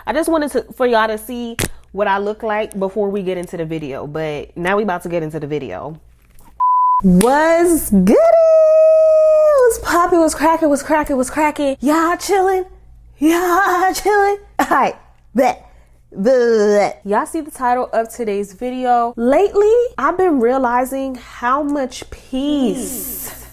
I just wanted for y'all to see what I look like before we get into the video, but now we about to get into the video. What's goody? What's poppin'? What's crackin'? What's crackin'? What's crackin'? Y'all chillin'? Y'all chillin'? Alright, bet. Y'all see the title of today's video. Lately, I've been realizing how much peace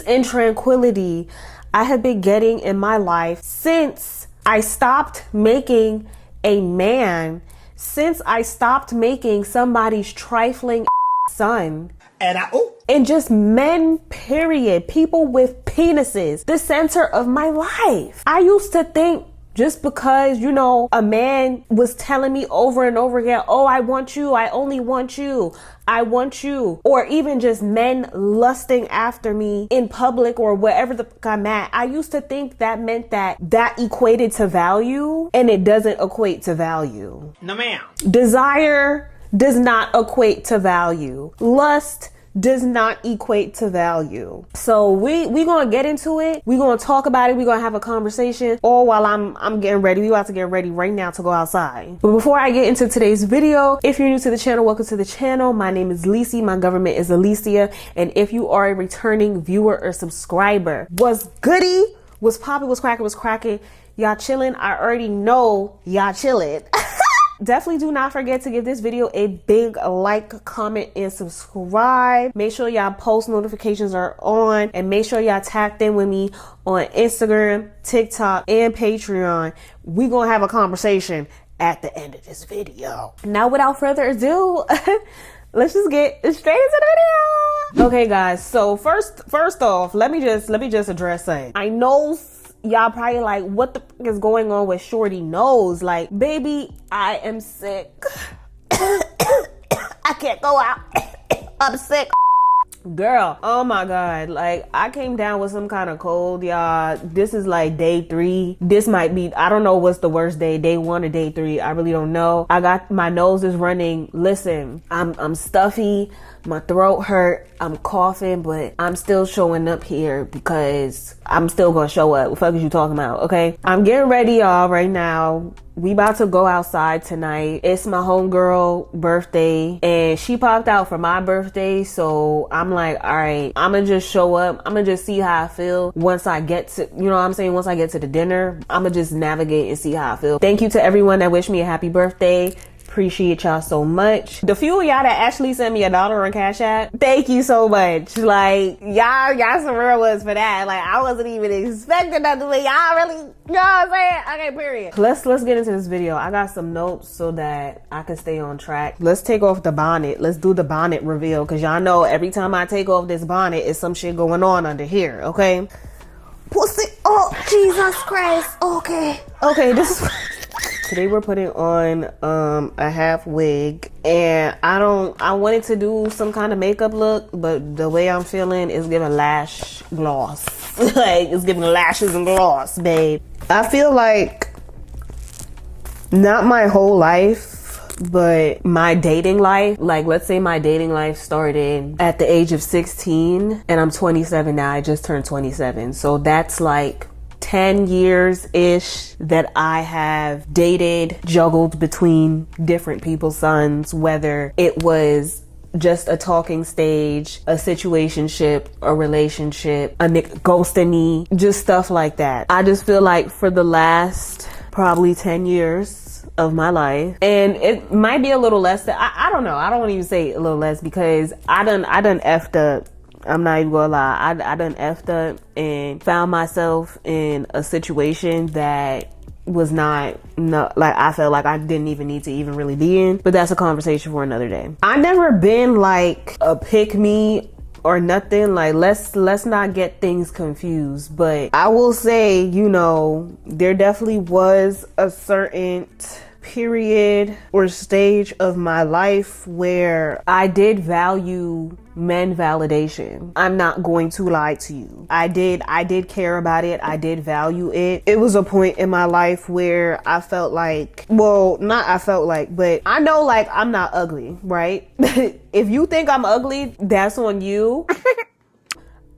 and tranquility I have been getting in my life since I stopped making a man, since I stopped making somebody's trifling son. And just men, period. People with penises, the center of my life. I used to think just because, you know, a man was telling me over and over again, oh, I want you, I only want you, I want you. Or even just men lusting after me in public or wherever the fuck I'm at. I used to think that meant that equated to value, and it doesn't equate to value. No ma'am. Desire does not equate to value. Lust does not equate to value. So we gonna get into it. We gonna talk about it. We gonna have a conversation all while I'm getting ready. We about to get ready right now to go outside. But before I get into today's video, if you're new to the channel, welcome to the channel. My name is Lisi. My government is Alicia. And if you are a returning viewer or subscriber, what's goody? What's poppin'? What's cracking? What's cracking? Y'all chilling? I already know y'all chilling. Definitely do not forget to give this video a big like, comment, and subscribe. Make sure y'all post notifications are on, and make sure y'all tagged in with me on Instagram, TikTok, and Patreon. We gonna have a conversation at the end of this video. Now, without further ado, let's just get straight into the video. Okay, guys. So first off, let me just address something. I know y'all probably like, what the fuck is going on with Shorty Nose? Like, baby, I am sick. I can't go out. I'm sick. Girl, oh my God. Like, I came down with some kind of cold, y'all. This is like day 3. This might be, I don't know what's the worst day 1 or day 3. I really don't know. My nose is running. Listen, I'm stuffy. My throat hurt. I'm coughing, but I'm still showing up here because I'm still gonna show up. What the fuck is you talking about? Okay. I'm getting ready, y'all, right now. We about to go outside tonight. It's my homegirl birthday, and she popped out for my birthday. So I'm like, all right, I'm gonna just show up. I'm gonna just see how I feel once I get to, you know what I'm saying? Once I get to the dinner, I'm gonna just navigate and see how I feel. Thank you to everyone that wished me a happy birthday. Appreciate y'all so much. The few of y'all that actually sent me $1 on Cash App, thank you so much. Like, y'all some real ones for that. Like, I wasn't even expecting that, but y'all really, you know what I'm saying? Okay, period. Let's get into this video. I got some notes so that I can stay on track. Let's take off the bonnet. Let's do the bonnet reveal, because y'all know every time I take off this bonnet, it's some shit going on under here, okay? Pussy, oh, Jesus Christ. Okay, this is... Today we're putting on a half wig, and I wanted to do some kind of makeup look, but the way I'm feeling is giving lash gloss. Like, it's giving lashes and gloss, babe. I feel like not my whole life, but my dating life, like, let's say my dating life started at the age of 16 and I'm 27 now. I just turned 27. So that's like 10 years-ish that I have dated, juggled between different people's sons, whether it was just a talking stage, a situationship, a relationship, a nigga ghosting me, just stuff like that. I just feel like for the last probably 10 years of my life, and it might be a little less, I don't know, I don't want to even say a little less, because I done effed up. I'm not even gonna lie. I done effed up and found myself in a situation that was not like, I felt like I didn't even need to even really be in, but that's a conversation for another day. I never been like a pick me or nothing. Like, let's not get things confused, but I will say, you know, there definitely was a certain period or stage of my life where I did value men validation. I'm not going to lie to you. I did care about it. I did value it. It was a point in my life where I felt like, well, not I felt like, but I know, like, I'm not ugly, right? If you think I'm ugly, that's on you.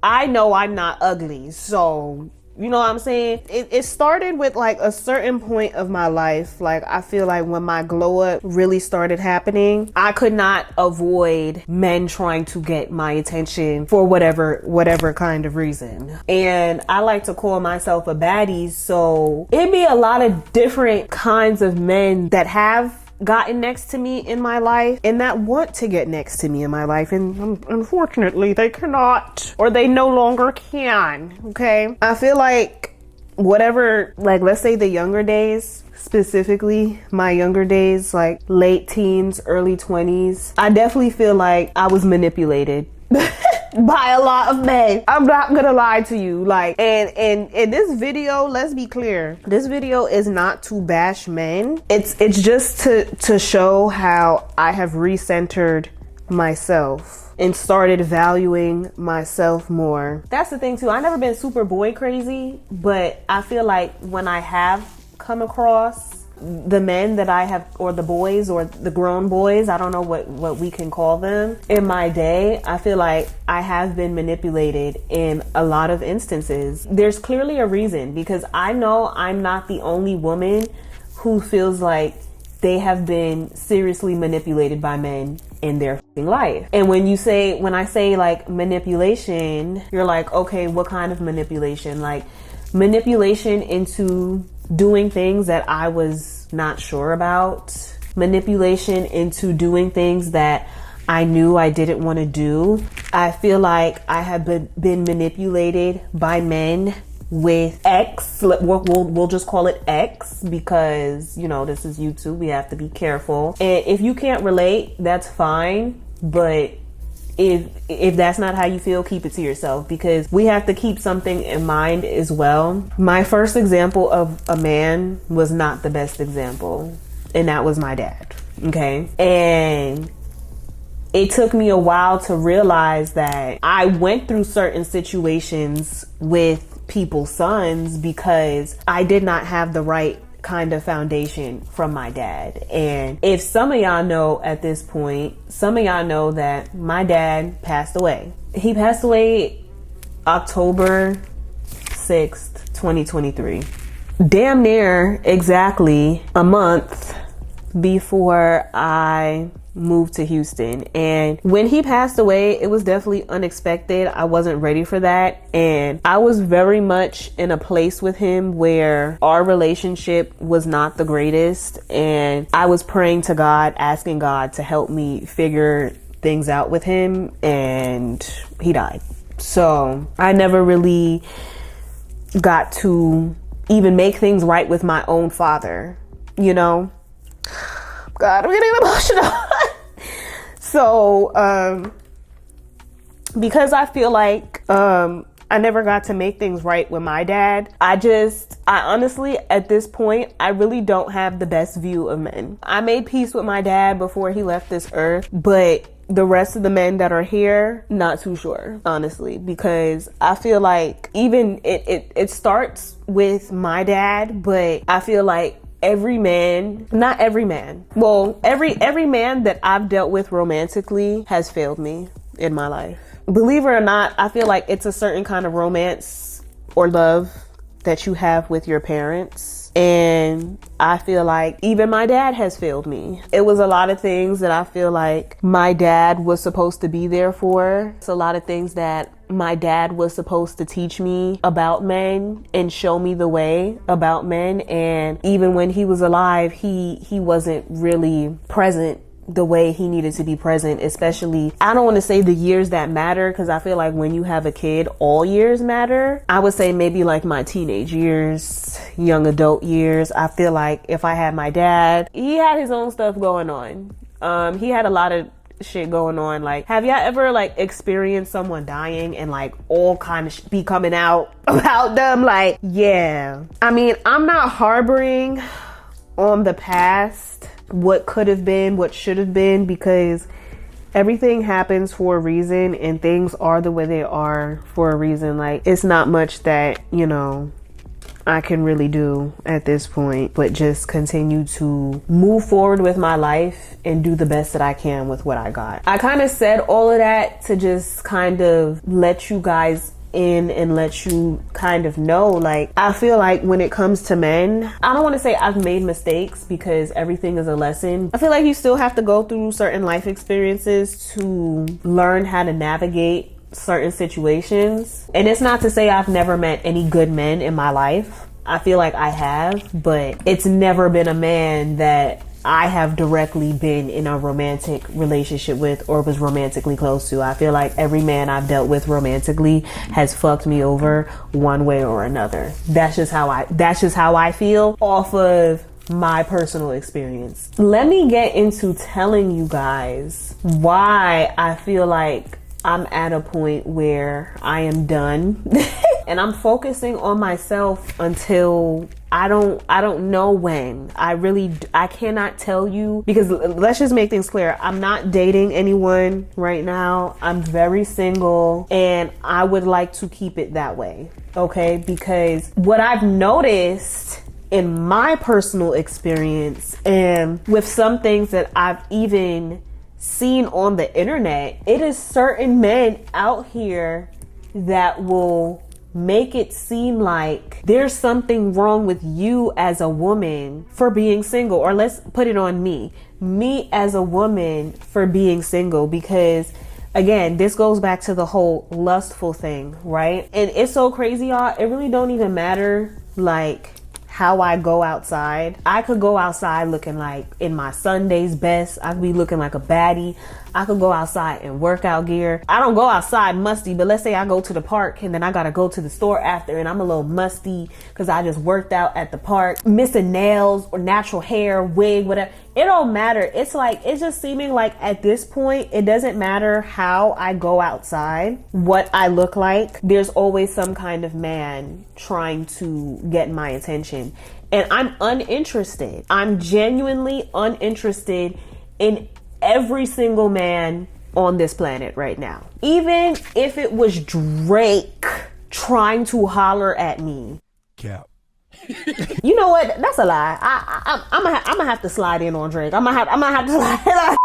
I know I'm not ugly. So You know what I'm saying? It started with like a certain point of my life. Like, I feel like when my glow up really started happening, I could not avoid men trying to get my attention for whatever kind of reason. And I like to call myself a baddie, so it'd be a lot of different kinds of men that have gotten next to me in my life and that want to get next to me in my life, and unfortunately they cannot, or they no longer can. Okay, I feel like whatever, like, let's say the younger days, specifically my younger days, like late teens, early 20s, I definitely feel like I was manipulated by a lot of men. I'm not gonna lie to you. Like, and in this video, let's be clear, this video is not to bash men. It's just to show how I have recentered myself and started valuing myself more. That's the thing too. I've never been super boy crazy, but I feel like when I have come across the men that I have, or the boys, or the grown boys, I don't know what we can call them, in my day, I feel like I have been manipulated in a lot of instances. There's clearly a reason, because I know I'm not the only woman who feels like they have been seriously manipulated by men in their life. And when I say like manipulation, you're like, okay, what kind of manipulation? Like manipulation into doing things that I was not sure about, manipulation into doing things that I knew I didn't want to do. I feel like I have been manipulated by men with X. We'll just call it X, because, you know, this is YouTube. We have to be careful. And if you can't relate, that's fine. But if that's not how you feel, keep it to yourself, because we have to keep something in mind as well. My first example of a man was not the best example, and that was my dad. Okay. And it took me a while to realize that I went through certain situations with people's sons because I did not have the right kind of foundation from my dad. And if some of y'all know at this point, some of y'all know that my dad passed away. He passed away October 6th, 2023. Damn near exactly a month before I moved to Houston. And when he passed away, it was definitely unexpected. I wasn't ready for that. And I was very much in a place with him where our relationship was not the greatest. And I was praying to God, asking God to help me figure things out with him. And he died. So I never really got to even make things right with my own father, you know? God, I'm getting emotional. So, because I feel like I never got to make things right with my dad, I honestly, at this point, I really don't have the best view of men. I made peace with my dad before he left this earth, but the rest of the men that are here, not too sure, honestly, because I feel like even it starts with my dad, but I feel like every man that I've dealt with romantically has failed me in my life. Believe it or not, I feel like it's a certain kind of romance or love that you have with your parents. And I feel like even my dad has failed me. It was a lot of things that I feel like my dad was supposed to be there for. It's a lot of things that my dad was supposed to teach me about men and show me the way about men. And even when he was alive, he wasn't really present the way he needed to be present, especially, I don't want to say the years that matter, because I feel like when you have a kid, all years matter. I would say maybe like my teenage years, young adult years. I feel like if I had my dad, he had his own stuff going on. He had a lot of shit going on. Like, have y'all ever like experienced someone dying and like all kind of be coming out about them? Like, yeah. I mean, I'm not harboring on the past, what could have been, what should have been, because everything happens for a reason and things are the way they are for a reason. Like, it's not much that, you know, I can really do at this point, but just continue to move forward with my life and do the best that I can with what I got. I kind of said all of that to just kind of let you guys in and let you kind of know, like, I feel like when it comes to men, I don't want to say I've made mistakes because everything is a lesson. I feel like you still have to go through certain life experiences to learn how to navigate certain situations. And it's not to say I've never met any good men in my life. I feel like I have, but it's never been a man that I have directly been in a romantic relationship with or was romantically close to. I feel like every man I've dealt with romantically has fucked me over one way or another. That's just how I feel off of my personal experience. Let me get into telling you guys why I feel like I'm at a point where I am done and I'm focusing on myself until I don't know when. I cannot tell you, because let's just make things clear. I'm not dating anyone right now. I'm very single and I would like to keep it that way. Okay? Because what I've noticed in my personal experience and with some things that I've even seen on the internet, it is certain men out here that will make it seem like there's something wrong with you as a woman for being single, or let's put it on me as a woman for being single, because again, this goes back to the whole lustful thing, right? And it's so crazy, y'all. It really don't even matter like how I go outside. I could go outside looking like in my Sunday's best. I could be looking like a baddie. I could go outside in workout gear. I don't go outside musty, but let's say I go to the park and then I gotta go to the store after and I'm a little musty because I just worked out at the park, missing nails or natural hair, wig, whatever. It don't matter. It's like, it's just seeming like at this point, it doesn't matter how I go outside, what I look like. There's always some kind of man trying to get my attention. And I'm uninterested. I'm genuinely uninterested in every single man on this planet right now. Even if it was Drake trying to holler at me. Cap. You know what? That's a lie. I'm gonna have to slide in on Drake. I'm gonna have to slide.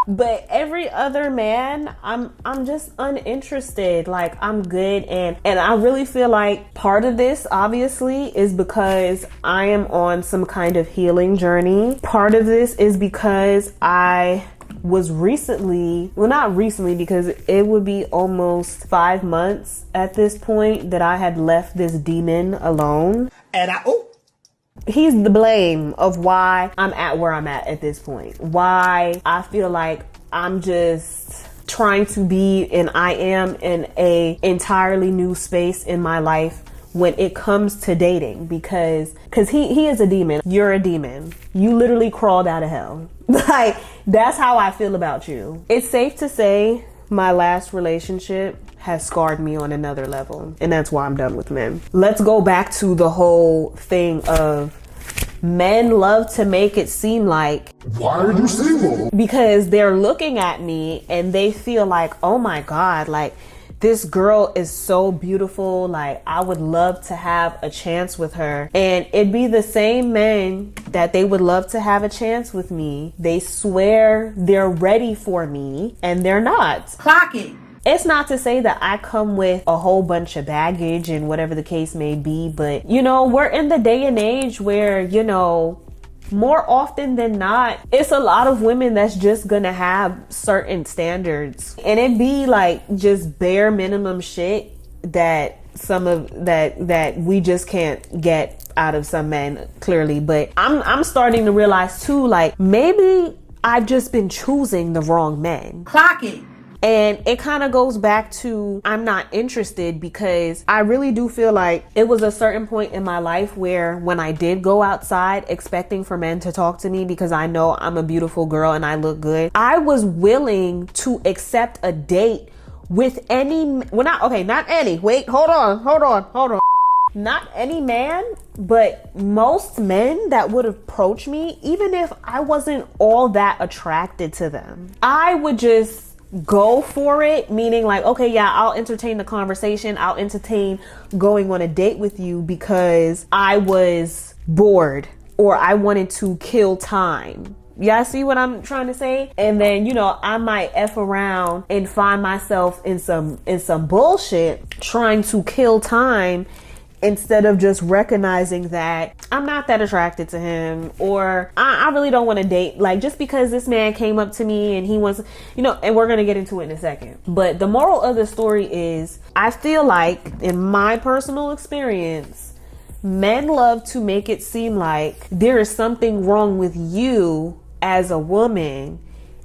But every other man, I'm just uninterested. Like, I'm good, and I really feel like part of this obviously is because I am on some kind of healing journey. Part of this is because I was recently, well, not recently, because it would be almost 5 months at this point that I had left this demon alone. And He's the blame of why I'm at where I'm at this point. Why I feel like I'm just trying to be, and I am in a entirely new space in my life when it comes to dating, because he is a demon. You're a demon. You literally crawled out of hell. Like, that's how I feel about you. It's safe to say my last relationship has scarred me on another level, and that's why I'm done with men. Let's go back to the whole thing of men love to make it seem like, why are you single? Because they're looking at me and they feel like, oh my God, like, this girl is so beautiful. Like, I would love to have a chance with her. And it'd be the same men that they would love to have a chance with me. They swear they're ready for me and they're not. Clocking. It's not to say that I come with a whole bunch of baggage and whatever the case may be, but you know, we're in the day and age where, you know, more often than not, it's a lot of women that's just gonna have certain standards, and it be like just bare minimum shit that that we just can't get out of some men, clearly. But I'm starting to realize too, like, maybe I've just been choosing the wrong men. Clocking. And it kind of goes back to, I'm not interested, because I really do feel like it was a certain point in my life where when I did go outside expecting for men to talk to me because I know I'm a beautiful girl and I look good, I was willing to accept a date with any, well, not any, wait, hold on. Not any man, but most men that would approach me, even if I wasn't all that attracted to them, I would just go for it, meaning like, okay, yeah, I'll entertain the conversation. I'll entertain going on a date with you because I was bored or I wanted to kill time. Y'all see what I'm trying to say? And then, you know, I might F around and find myself in some bullshit trying to kill time instead of just recognizing that I'm not that attracted to him, or I really don't want to date. Like, just because this man came up to me and he wants, you know, and we're going to get into it in a second. But the moral of the story is, I feel like, in my personal experience, men love to make it seem like there is something wrong with you as a woman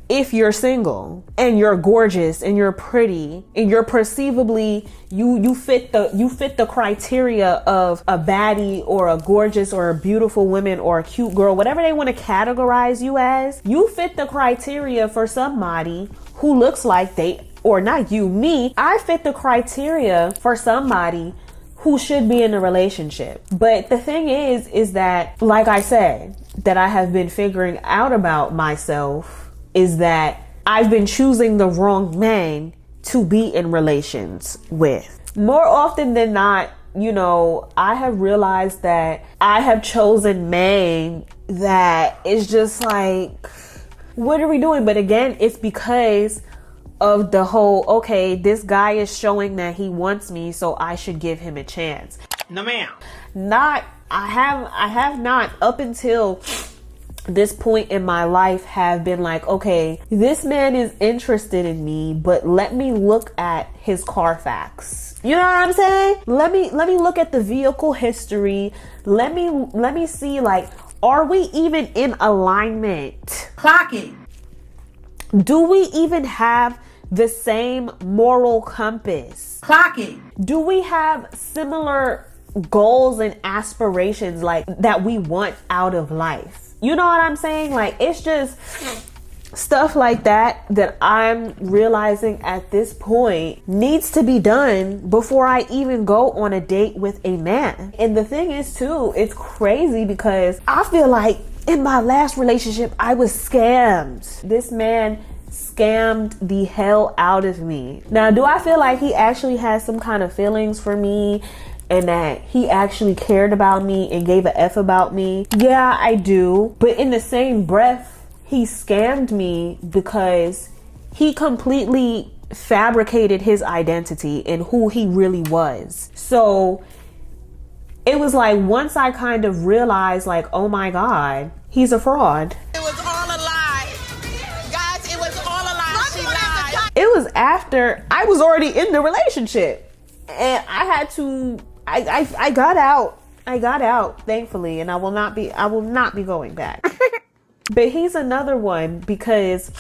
if you're single and you're gorgeous and you're pretty and you're perceivably you fit the criteria of a baddie or a gorgeous or a beautiful woman or a cute girl, whatever they want to categorize you as. You fit the criteria for somebody who looks like or not you, me. I fit the criteria for somebody who should be in a relationship. But the thing is that, like I said, that I have been figuring out about myself is that I've been choosing the wrong men to be in relations with. More often than not, you know, I have realized that I have chosen men that is just like, what are we doing? But again, it's because of the whole, okay, this guy is showing that he wants me, so I should give him a chance. No, ma'am. I have not up until this point in my life have been like, okay, this man is interested in me, but let me look at his Carfax. You know what I'm saying? Let me look at the vehicle history. Let me see, like, are we even in alignment? Clocking. Do we even have the same moral compass? Clocking. Do we have similar goals and aspirations, like, that we want out of life? You know what I'm saying? Like, it's just stuff like that I'm realizing at this point needs to be done before I even go on a date with a man. And the thing is too, it's crazy because I feel like in my last relationship, I was scammed. This man scammed the hell out of me. Now, do I feel like he actually has some kind of feelings for me and that he actually cared about me and gave a F about me? Yeah, I do. But in the same breath, he scammed me because he completely fabricated his identity and who he really was. So it was like, once I kind of realized, like, oh my God, he's a fraud. It was all a lie. Guys, it was all a lie. She lied. It was after I was already in the relationship. And I had to, I got out. I got out, thankfully, and I will not be going back. But he's another one because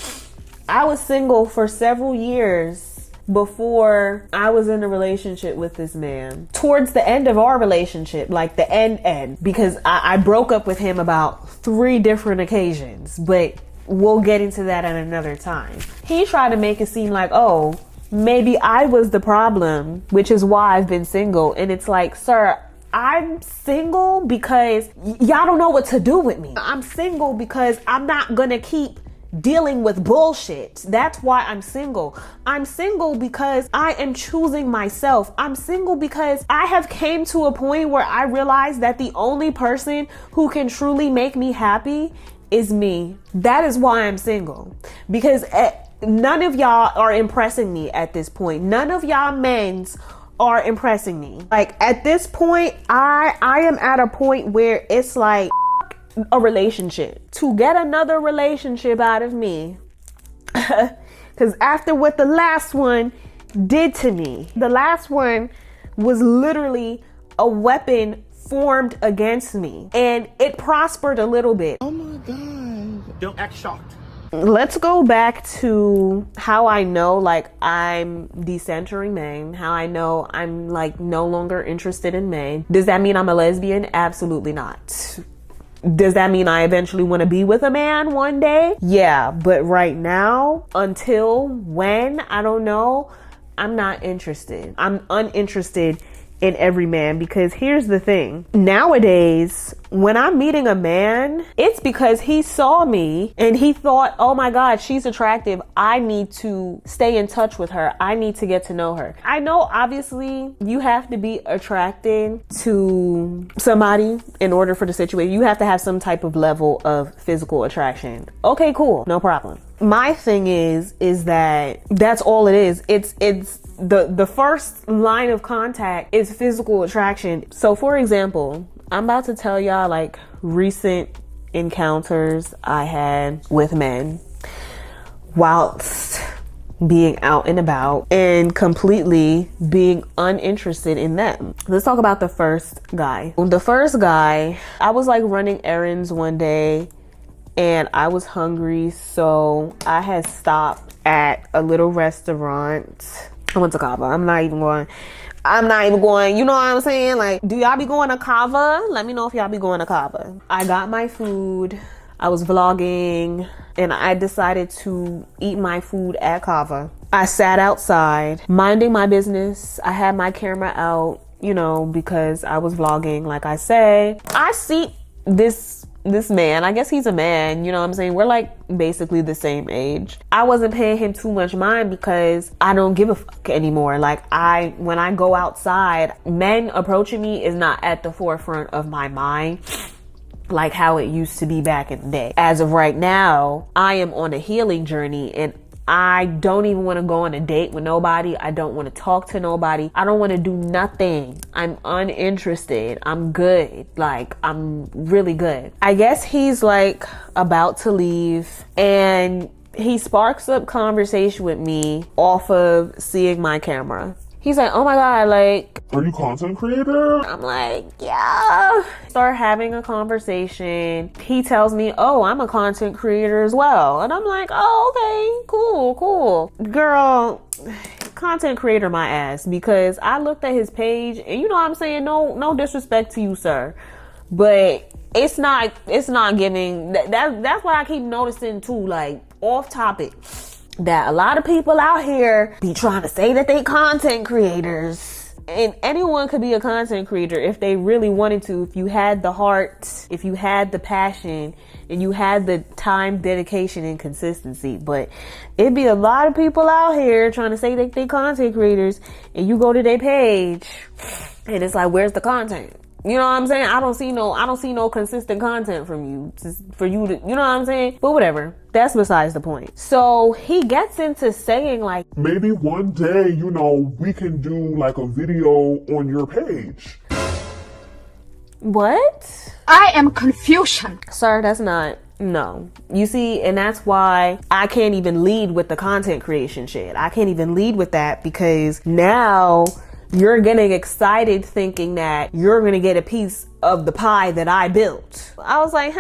I was single for several years before I was in a relationship with this man. Towards the end of our relationship, like the end, because I broke up with him about 3 different occasions, but we'll get into that at another time. He tried to make it seem like, oh, maybe I was the problem, which is why I've been single. And it's like, sir, I'm single because y'all don't know what to do with me. I'm single because I'm not gonna keep dealing with bullshit. That's why I'm single. I'm single because I am choosing myself. I'm single because I have came to a point where I realize that the only person who can truly make me happy is me. That is why I'm single. Because none of y'all are impressing me at this point. None of y'all men's are impressing me. Like, at this point, I am at a point where it's like a relationship. To get another relationship out of me, because after what the last one did to me, the last one was literally a weapon formed against me, and it prospered a little bit. Oh my God. Don't act shocked. Let's go back to how I know, like, I'm decentering men, how I know I'm, like, no longer interested in men. Does that mean I'm a lesbian? Absolutely not. Does that mean I eventually want to be with a man one day? Yeah, but right now, until when, I don't know, I'm not interested. I'm uninterested in every man, because here's the thing. Nowadays, when I'm meeting a man, it's because he saw me and he thought, oh my God, she's attractive. I need to stay in touch with her. I need to get to know her. I know obviously you have to be attracted to somebody in order for the situation. You have to have some type of level of physical attraction. Okay, cool. No problem. My thing is that that's all it is. It's the first line of contact is physical attraction. So for example, I'm about to tell y'all like recent encounters I had with men whilst being out and about and completely being uninterested in them. Let's talk about the first guy. The first guy, I was like running errands one day and I was hungry, so I had stopped at a little restaurant. I went to Cava. I'm not even going, you know what I'm saying? Like, do y'all be going to Cava? Let me know if y'all be going to Cava. I got my food. I was vlogging and I decided to eat my food at Cava. I sat outside minding my business. I had my camera out, you know, because I was vlogging, like I say. I see this man, I guess he's a man, you know what I'm saying? We're like basically the same age. I wasn't paying him too much mind because I don't give a fuck anymore. Like when I go outside, men approaching me is not at the forefront of my mind like how it used to be back in the day. As of right now, I am on a healing journey and I don't even want to go on a date with nobody. I don't want to talk to nobody. I don't want to do nothing. I'm uninterested. I'm good. Like, I'm really good. I guess he's like about to leave and he sparks up conversation with me off of seeing my camera. He's like, oh my God, like, are you content creator? I'm like, yeah. Start having a conversation. He tells me, oh, I'm a content creator as well. And I'm like, oh, okay, cool. Girl, content creator my ass, because I looked at his page and you know what I'm saying? No disrespect to you, sir. But it's not giving, that's what I keep noticing too, like off topic, that a lot of people out here be trying to say that they content creators. And anyone could be a content creator if they really wanted to, if you had the heart, if you had the passion, and you had the time, dedication, and consistency. But it'd be a lot of people out here trying to say that they content creators, and you go to their page, and it's like, where's the content? You know what I'm saying? I don't see no consistent content from you, just for you to, you know what I'm saying? But whatever, that's besides the point. So he gets into saying like, maybe one day, you know, we can do like a video on your page. What? I am confusion. Sir, that's not, no. You see, and that's why I can't even lead with the content creation shit. I can't even lead with that because now you're getting excited thinking that you're gonna get a piece of the pie that I built. I was like,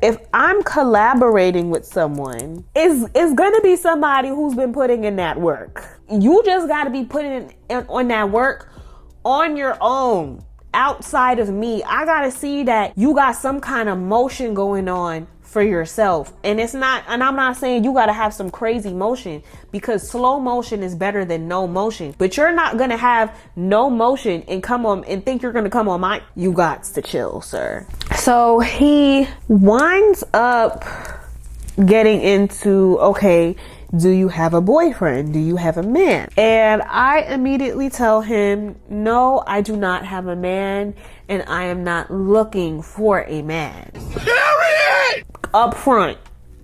if I'm collaborating with someone, it's gonna be somebody who's been putting in that work. You just gotta be putting on that work on your own, outside of me. I gotta see that you got some kind of motion going on for yourself. And I'm not saying you gotta have some crazy motion, because slow motion is better than no motion. But you're not gonna have no motion and come on and think you're gonna come on my, you got to chill, sir. So he winds up getting into, okay, do you have a boyfriend? Do you have a man? And I immediately tell him, no, I do not have a man, and I am not looking for a man. Period! Up front,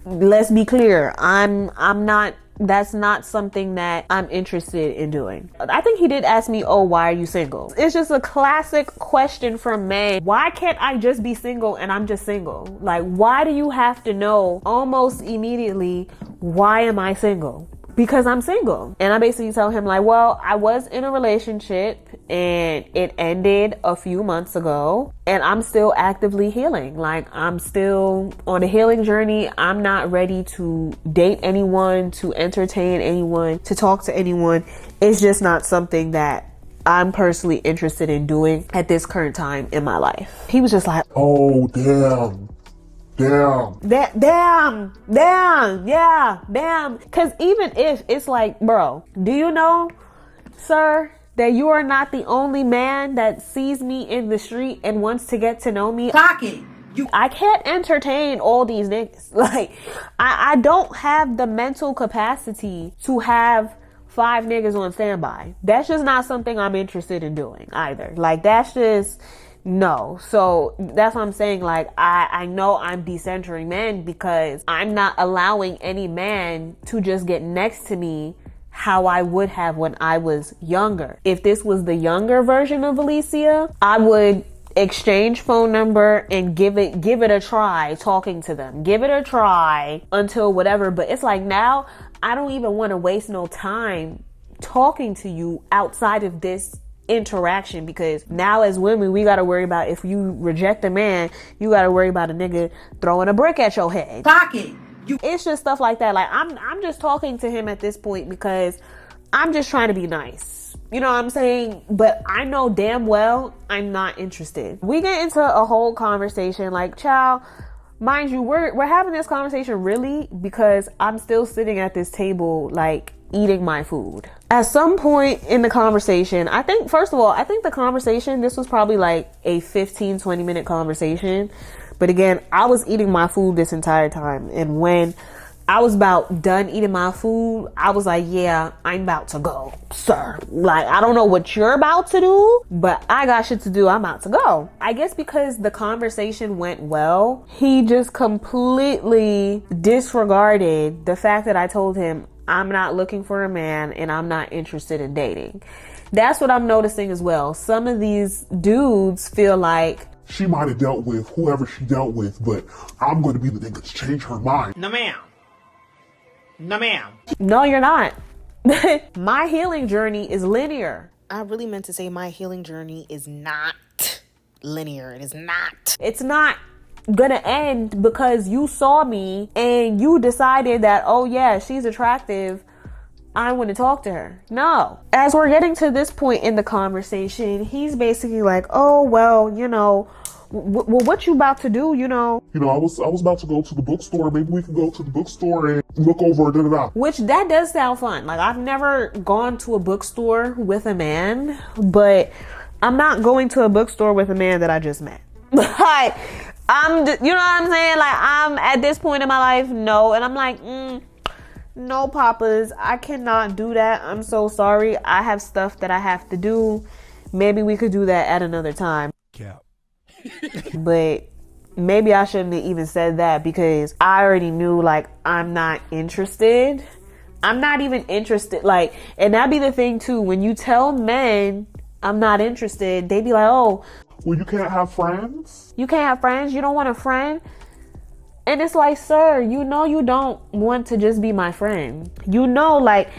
let's be clear. I'm not, that's not something that I'm interested in doing. I think he did ask me, oh, why are you single? It's just a classic question from men. Why can't I just be single and I'm just single? Like, why do you have to know almost immediately, why am I single? Because I'm single. And I basically tell him like, well, I was in a relationship and it ended a few months ago and I'm still actively healing. Like, I'm still on a healing journey. I'm not ready to date anyone, to entertain anyone, to talk to anyone. It's just not something that I'm personally interested in doing at this current time in my life. He was just like, oh, damn. Damn. Yeah, damn. Because even if it's like, bro, do you know, sir, that you are not the only man that sees me in the street and wants to get to know me. Clock it. I can't entertain all these niggas. Like, I don't have the mental capacity to have 5 niggas on standby. That's just not something I'm interested in doing either. Like, that's just no. So that's what I'm saying. Like, I know I'm decentering men because I'm not allowing any man to just get next to me how I would have when I was younger. If this was the younger version of Alicia, I would exchange phone number and give it a try talking to them. Give it a try until whatever. But it's like now I don't even want to waste no time talking to you outside of this interaction, because now as women we got to worry about, if you reject a man, you got to worry about a nigga throwing a brick at your head. Pocket. It's just stuff like that. Like I'm just talking to him at this point because I'm just trying to be nice. You know what I'm saying? But I know damn well I'm not interested. We get into a whole conversation. Like, child, mind you, we're having this conversation really because I'm still sitting at this table, like, eating my food. At some point in the conversation, I think the conversation, this was probably like a 15-20 minute conversation. But again, I was eating my food this entire time. And when I was about done eating my food, I was like, yeah, I'm about to go, sir. Like, I don't know what you're about to do, but I got shit to do. I'm about to go. I guess because the conversation went well, he just completely disregarded the fact that I told him I'm not looking for a man and I'm not interested in dating. That's what I'm noticing as well. Some of these dudes feel like she might have dealt with whoever she dealt with, but I'm going to be the nigga to change her mind. No, ma'am. No, ma'am. No, you're not. My healing journey is linear. I really meant to say my healing journey is not linear. It is not. It's not gonna end because you saw me and you decided that, oh yeah, she's attractive, I want to talk to her. No. As we're getting to this point in the conversation, he's basically like, oh, well, you know, what you about to do, you know? You know, I was about to go to the bookstore. Maybe we can go to the bookstore and look over da-da-da. Which, that does sound fun. Like, I've never gone to a bookstore with a man, but I'm not going to a bookstore with a man that I just met. Like, I'm just, you know what I'm saying? Like, I'm at this point in my life, no. And I'm like, no, papas, I cannot do that. I'm so sorry. I have stuff that I have to do. Maybe we could do that at another time. Cap. But maybe I shouldn't have even said that because I already knew, like, I'm not interested. I'm not even interested. Like, and that'd be the thing too. When you tell men I'm not interested, they be like, oh, well, you can't have friends? You can't have friends? You don't want a friend? And it's like, sir, you know you don't want to just be my friend. You know, like,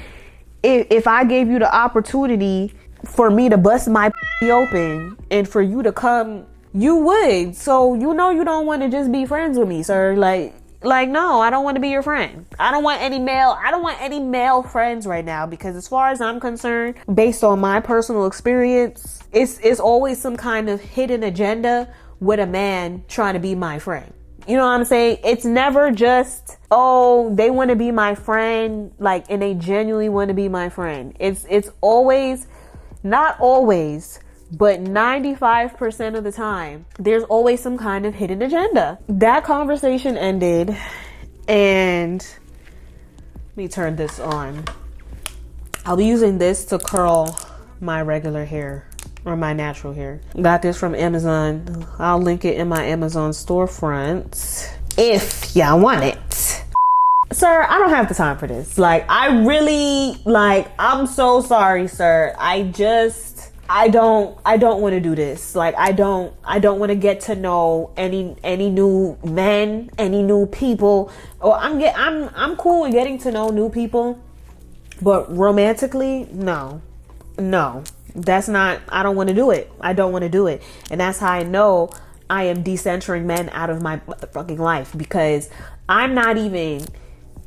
if I gave you the opportunity for me to bust my open and for you to come, you would. So you know you don't want to just be friends with me, sir. Like no, I don't want to be your friend. I don't want any male friends right now, because as far as I'm concerned, based on my personal experience, it's always some kind of hidden agenda with a man trying to be my friend. You know what I'm saying? It's never just, oh, they want to be my friend, like, and they genuinely want to be my friend. It's always, not always, but 95% of the time, there's always some kind of hidden agenda. That conversation ended, and let me turn this on. I'll be using this to curl my regular hair, or my natural hair. Got this from Amazon. I'll link it in my Amazon storefront if y'all want it. Sir, I don't have the time for this. Like, I really, like, I'm so sorry, sir. I don't want to do this. Like, I don't want to get to know any new men, any new people. Or I'm cool with getting to know new people, but romantically, no. That's not, I don't want to do it. I don't want to do it. And that's how I know I am decentering men out of my fucking life, because I'm not even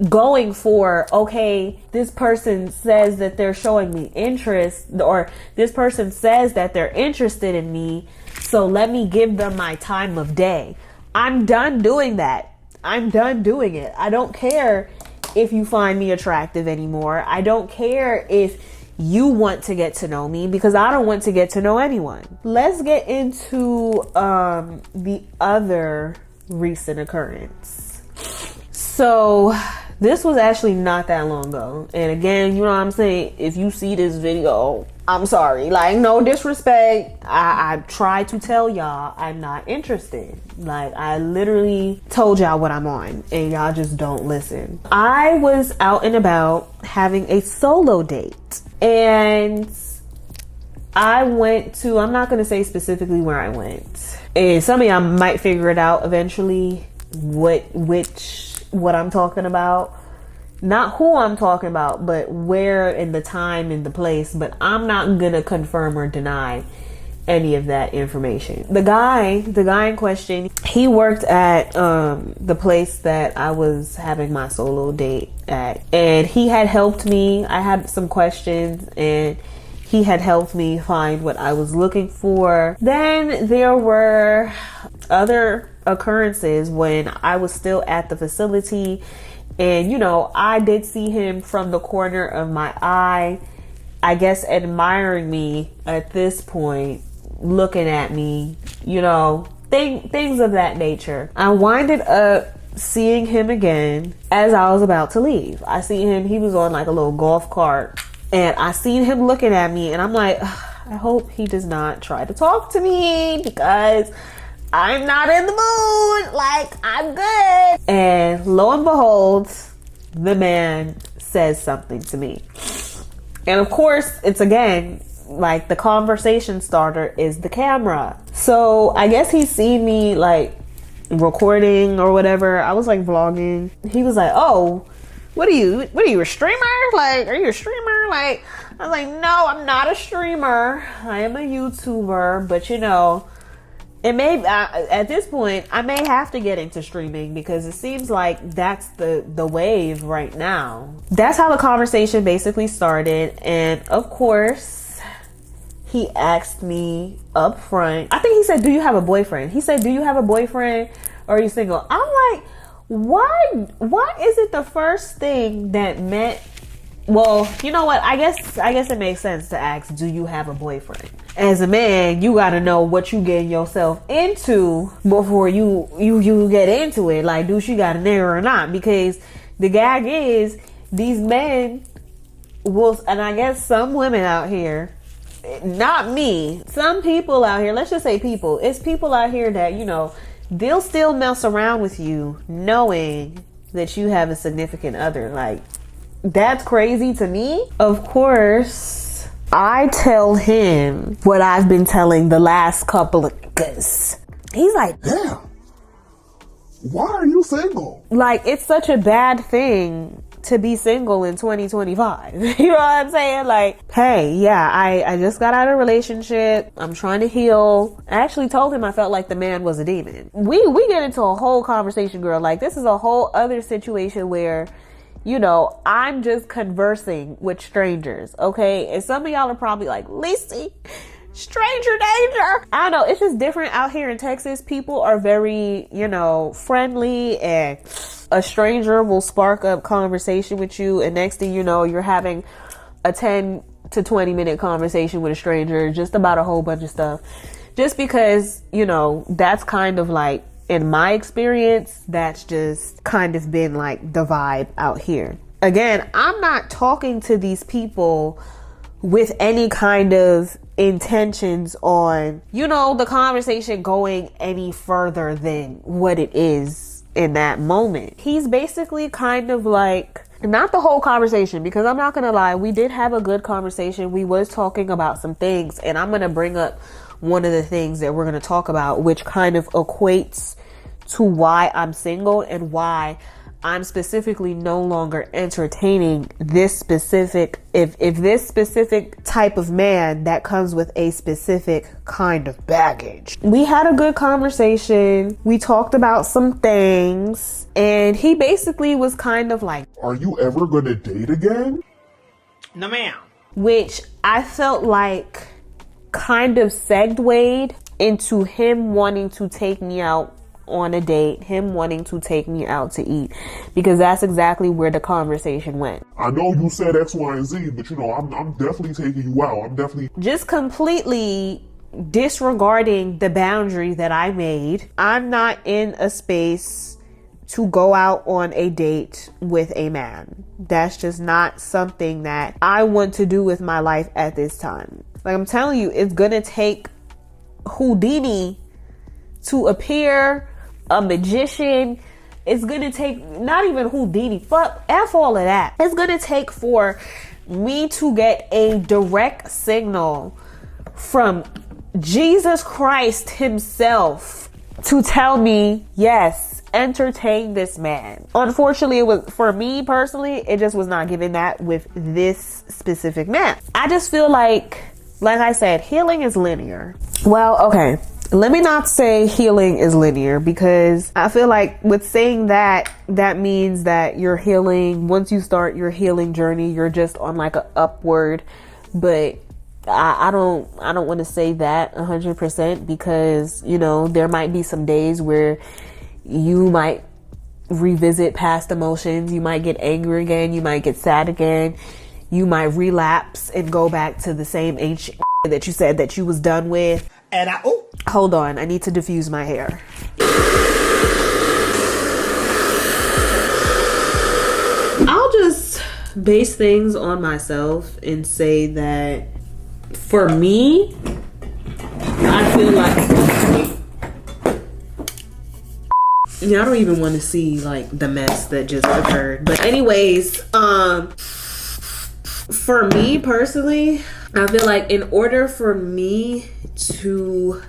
going for, okay, this person says that they're showing me interest, or this person says that they're interested in me, so let me give them my time of day. I'm done doing that. I'm done doing it. I don't care if you find me attractive anymore. I don't care if you want to get to know me because I don't want to get to know anyone. Let's get into the other recent occurrence. So this was actually not that long ago. And again, you know what I'm saying? If you see this video, I'm sorry. Like, no disrespect. I try to tell y'all I'm not interested. Like, I literally told y'all what I'm on and y'all just don't listen. I was out and about having a solo date. And I went to, I'm not going to say specifically where I went. And some of y'all might figure it out eventually what I'm talking about. Not who I'm talking about, but where and the time and the place. But I'm not gonna confirm or deny any of that information. The guy in question, he worked at the place that I was having my solo date at, and he had helped me. I had some questions and he had helped me find what I was looking for. Then there were other occurrences when I was still at the facility, and you know, I did see him from the corner of my eye, I guess admiring me at this point, looking at me, you know, things of that nature. I winded up seeing him again as I was about to leave. I see him, he was on like a little golf cart, and I seen him looking at me, and I'm like, I hope he does not try to talk to me because I'm not in the mood. Like, I'm good. And lo and behold, the man says something to me. And of course, it's again, like the conversation starter is the camera. So I guess he's seen me like recording or whatever. I was like vlogging. He was like, oh, what are you, a streamer? Like, are you a streamer? Like, I was like, no, I'm not a streamer. I am a YouTuber, but you know, it may, at this point, I may have to get into streaming because it seems like that's the wave right now. That's how the conversation basically started. And of course, he asked me up front. I think he said, do you have a boyfriend? He said, do you have a boyfriend or are you single? I'm like, why is it the first thing that meant, well, you know what? I guess it makes sense to ask, do you have a boyfriend? As a man, you got to know what you getting yourself into before you get into it. Like, do she got a nigga or not? Because the gag is, these men will, and I guess some women out here, not me, some people out here, let's just say people, it's people out here that, you know, they'll still mess around with you knowing that you have a significant other. Like, that's crazy to me. Of course, I tell him what I've been telling the last couple of guys. He's like, damn, why are you single? Like, it's such a bad thing to be single in 2025. You know what I'm saying? Like, hey, yeah, I just got out of a relationship. I'm trying to heal. I actually told him I felt like the man was a demon. We get into a whole conversation, girl. Like, this is a whole other situation where, you know, I'm just conversing with strangers, okay? And some of y'all are probably like, Lacey, stranger danger. I don't know. It's just different out here in Texas. People are very, you know, friendly, and a stranger will spark up conversation with you. And next thing you know, you're having a 10 to 20 minute conversation with a stranger just about a whole bunch of stuff. Just because, you know, that's kind of like, in my experience, that's just kind of been like the vibe out here. Again, I'm not talking to these people with any kind of intentions on, you know, the conversation going any further than what it is in that moment. He's basically kind of like, not the whole conversation, because I'm not gonna lie, we did have a good conversation. We was talking about some things, and I'm gonna bring up one of the things that we're gonna talk about, which kind of equates to why I'm single and why I'm specifically no longer entertaining this specific, if this specific type of man that comes with a specific kind of baggage. We had a good conversation. We talked about some things, and he basically was kind of like, are you ever gonna date again? No, ma'am. Which I felt like kind of segued into him wanting to take me out on a date, him wanting to take me out to eat, because that's exactly where the conversation went. I know you said X, Y, and Z, but you know, I'm definitely taking you out. I'm definitely just completely disregarding the boundary that I made. I'm not in a space to go out on a date with a man. That's just not something that I want to do with my life at this time. Like I'm telling you, it's gonna take Houdini to appear, a magician. It's gonna take, not even Houdini, F all of that. It's gonna take for me to get a direct signal from Jesus Christ himself to tell me, yes, entertain this man. Unfortunately, it was, for me personally, it just was not given that with this specific man. I just feel like I said, healing is linear. Well, okay, let me not say healing is linear, because I feel like with saying that, that means that you're healing, once you start your healing journey, you're just on like a upward. But I don't want to say that 100%, because, you know, there might be some days where you might revisit past emotions. You might get angry again. You might get sad again. You might relapse and go back to the same ancient that you said that you was done with. And Hold on, I need to diffuse my hair. I'll just base things on myself and say that for me, I feel like, yeah, I don't even want to see like the mess that just occurred. But anyways, for me personally, I feel like in order for me to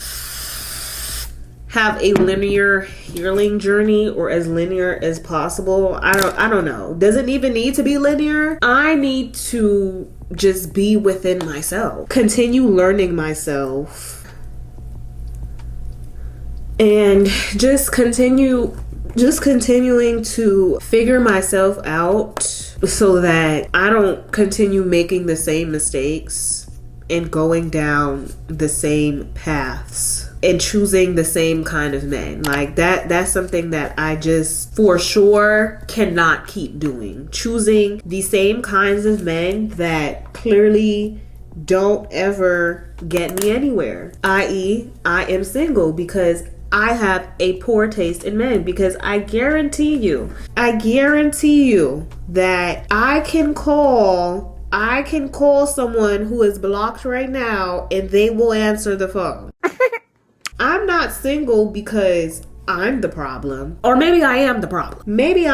have a linear healing journey, or as linear as possible, I don't know. Does it even need to be linear? I need to just be within myself, continue learning myself, and just continuing to figure myself out, so that I don't continue making the same mistakes and going down the same paths and choosing the same kind of men. Like that's something that I just for sure cannot keep doing. Choosing the same kinds of men that clearly don't ever get me anywhere. I.e., I am single because I have a poor taste in men, because I guarantee you that I can call someone who is blocked right now and they will answer the phone. I'm not single because I'm the problem. Or maybe I am the problem. Maybe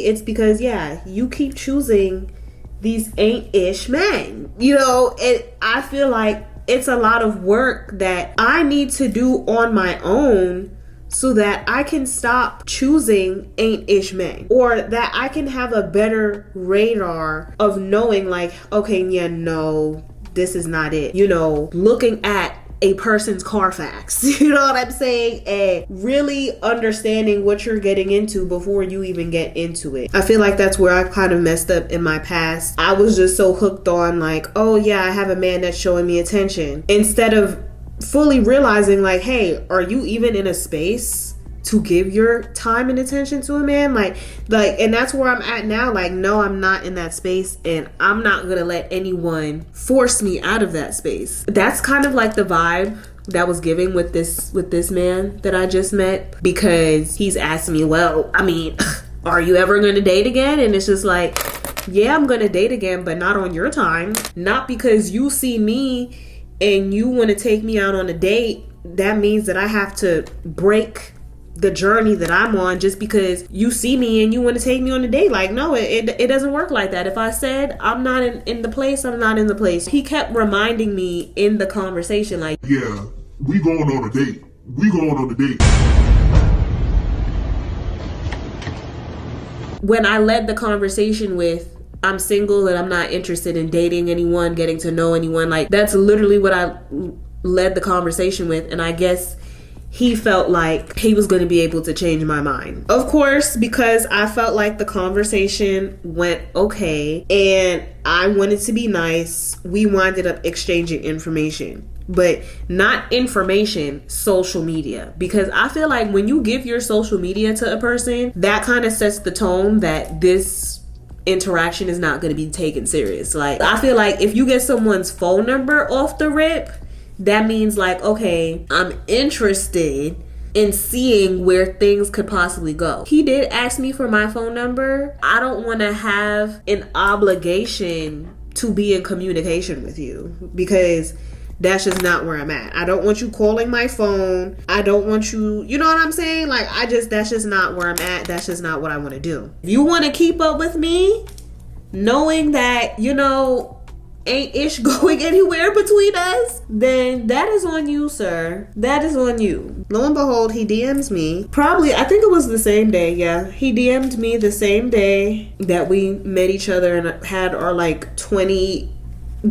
it's because, yeah, you keep choosing these ain't-ish men. You know, I feel like it's a lot of work that I need to do on my own, so that I can stop choosing ain't-ish men, or that I can have a better radar of knowing like, okay, yeah, no, this is not it. You know, looking at a person's Carfax, you know what I'm saying? And really understanding what you're getting into before you even get into it. I feel like that's where I kind of messed up in my past. I was just so hooked on like, oh yeah, I have a man that's showing me attention, instead of fully realizing like, hey, are you even in a space to give your time and attention to a man? Like, and that's where I'm at now. Like, no, I'm not in that space, and I'm not gonna let anyone force me out of that space. That's kind of like the vibe that was giving with this man that I just met, because he's asking me, well, I mean, are you ever gonna date again? And it's just like, yeah, I'm gonna date again, but not on your time. Not because you see me and you want to take me out on a date, that means that I have to break the journey that I'm on just because you see me and you want to take me on a date. Like, no, it doesn't work like that. If I said I'm not in the place, I'm not in the place. He kept reminding me in the conversation, like, yeah, we going on a date. When I led the conversation with, I'm single and I'm not interested in dating anyone, getting to know anyone, like that's literally what I led the conversation with. And I guess he felt like he was going to be able to change my mind. Of course, because I felt like the conversation went okay and I wanted to be nice, we winded up exchanging information. but not information, social media. Because I feel like when you give your social media to a person, that kind of sets the tone that this interaction is not going to be taken serious. Like, I feel like if you get someone's phone number off the rip, that means like, okay, I'm interested in seeing where things could possibly go. He did ask me for my phone number. I don't want to have an obligation to be in communication with you because that's just not where I'm at. I don't want you calling my phone. I don't want you, you know what I'm saying? Like, that's just not where I'm at. That's just not what I want to do. If you want to keep up with me, knowing that, you know, ain't ish going anywhere between us, then that is on you, sir. That is on you. Lo and behold, he DMs me. Probably, I think it was the same day, yeah. He DM'd me the same day that we met each other and had our like 20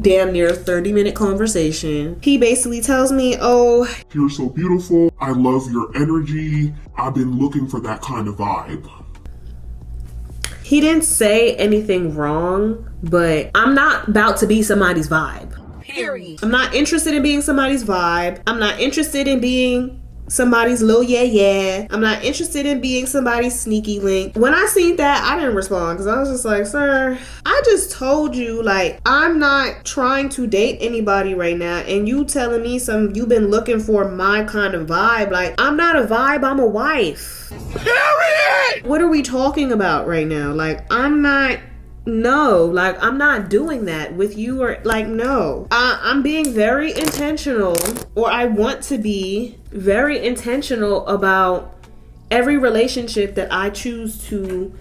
damn near 30-minute conversation. He basically tells me, oh, You're so beautiful. I love your energy. I've been looking for that kind of vibe. he didn't say anything wrong, but I'm not about to be somebody's vibe. Period. I'm not interested in being somebody's vibe. I'm not interested in being somebody's little yeah. I'm not interested in being somebody's sneaky link. When I seen that, I didn't respond because I was just like, sir, I just told you, like, I'm not trying to date anybody right now, and you telling me you've been looking for my kind of vibe. Like, I'm not a vibe, I'm a wife. Period! What are we talking about right now? Like, I'm not doing that with you, or like, no. I'm being very intentional, or I want to be very intentional about every relationship that I choose to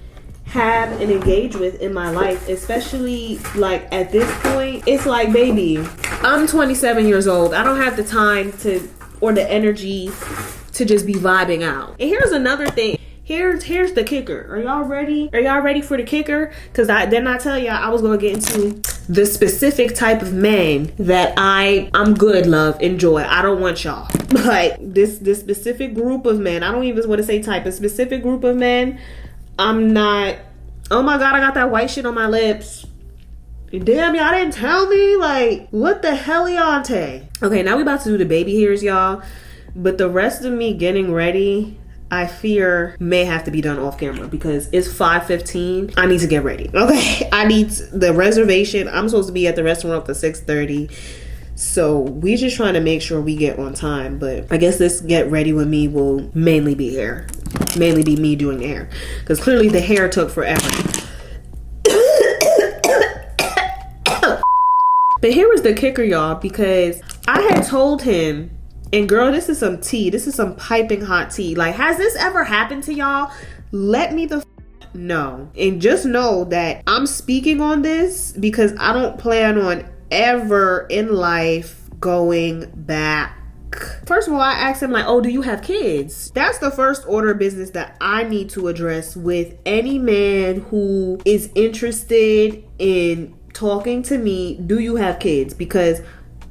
have and engage with in my life, especially like at this point. It's like, baby, I'm 27 years old. I don't have the time or the energy to just be vibing out. And here's another thing. Here's the kicker. Are y'all ready? Are y'all ready for the kicker? Because didn't I tell y'all I was going to get into the specific type of men that I'm good, love, enjoy. I don't want y'all. But this specific group of men, I don't even want to say type, a specific group of men, I'm not, oh my God, I got that white shit on my lips. Damn, y'all didn't tell me? Like, what the hell, Leonte? Okay, now we about to do the baby hairs, y'all. But the rest of me getting ready, I fear may have to be done off camera because it's 5:15. I need to get ready. Okay, I need the reservation. I'm supposed to be at the restaurant for 6:30. So we just trying to make sure we get on time. But I guess this get ready with me will mainly be hair. Mainly be me doing the hair. Because clearly the hair took forever. But here was the kicker, y'all, because I had told him, and girl, this is some tea. This is some piping hot tea. Like, has this ever happened to y'all? Let me know. And just know that I'm speaking on this because I don't plan on ever in life going back. First of all, I asked him, like, oh, do you have kids? That's the first order of business that I need to address with any man who is interested in talking to me. Do you have kids? Because